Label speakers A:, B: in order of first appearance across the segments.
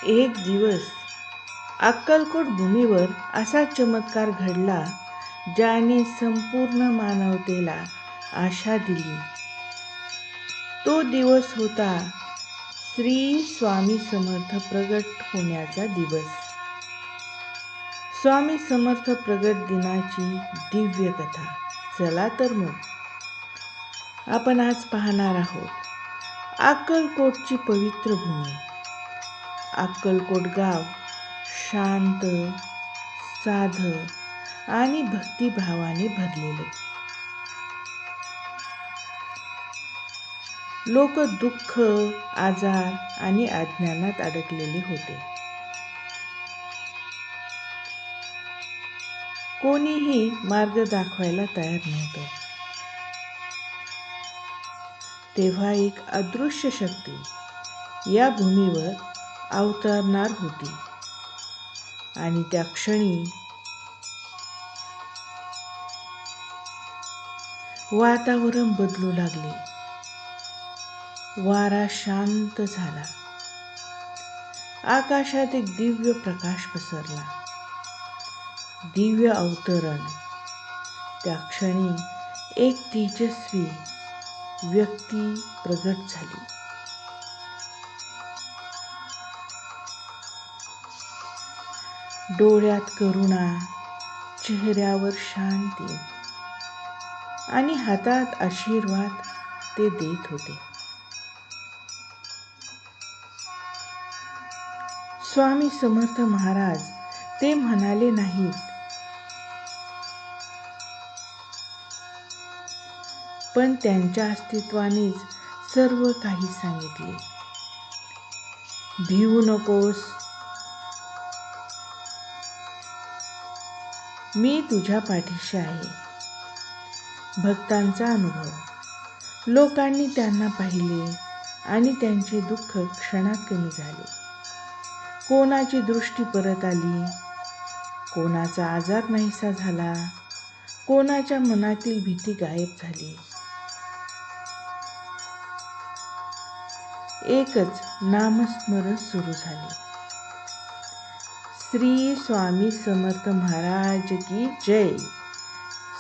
A: एक दिवस अक्कलकोट भूमीवर असा चमत्कार घडला ज्याने संपूर्ण मानवतेला आशा दिली. तो दिवस होता श्री स्वामी समर्थ प्रगट होण्याचा दिवस. स्वामी समर्थ प्रगट दिनाची दिव्य कथा. चला तर मग आपण आज पाहणार आहोत अक्कलकोटची पवित्र भूमी. अक्कलकोट गाव शांत, साधं आणि भक्तिभावाने भरलेले. लोक दुःख, आजार आणि अज्ञानात अडकलेले होते. कोणीही मार्ग दाखवायला तयार नव्हतं. तेव्हा एक अदृश्य शक्ती या भूमीवर अवतरणार होती आणि त्या क्षणी वातावरण बदलू लागले. वारा शांत झाला. आकाशात एक दिव्य प्रकाश पसरला. दिव्य अवतरण. त्या क्षणी एक तेजस्वी व्यक्ती प्रगट झाली. डोळ्यात करुणा, चेहऱ्यावर शांती आणि हातात आशीर्वाद ते देत होते. स्वामी समर्थ महाराज ते म्हणाले नाहीत, पण त्यांच्या अस्तित्वानेच सर्व काही सांगितले. भिवू नकोस, मी तुझ्या पाठीशी आहे. भक्तांचा अनुभव. लोकांनी त्यांना पाहिले आणि त्यांचे दुःख क्षणात कमी झाले. कोणाची दृष्टी परत आली, कोणाचा आजार नाहीसा झाला, कोणाच्या मनातील भीती गायब झाली. एकच नामस्मरण सुरू झाले. श्री स्वामी समर्थ महाराज की जय.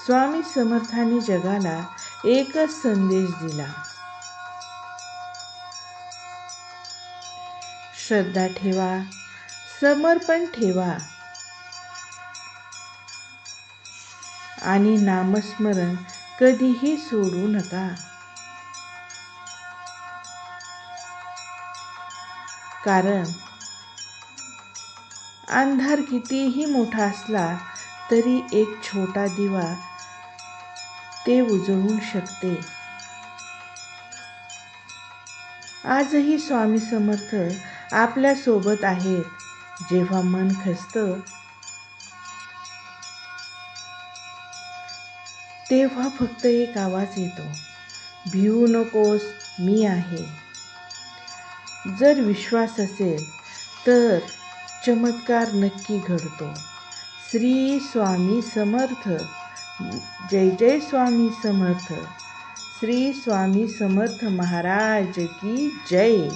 A: स्वामी समर्थांनी जगाला एकच संदेश दिला. श्रद्धा ठेवा, समर्पण ठेवा आणि नामस्मरण कधीही सोडू नका. कारण अंधार कितीही मोठा असला तरी एक छोटा दिवा ते उजळू शकते. आजही स्वामी समर्थ आपल्या सोबत आहेत. जेव्हा मन खचतं तेव्हा फक्त एक आवाज येतो, भिवू नकोस, मी आहे. जर विश्वास असेल तर चमत्कार नक्की घडतो. श्री स्वामी समर्थ. जय जय स्वामी समर्थ. श्री स्वामी समर्थ महाराज की जय.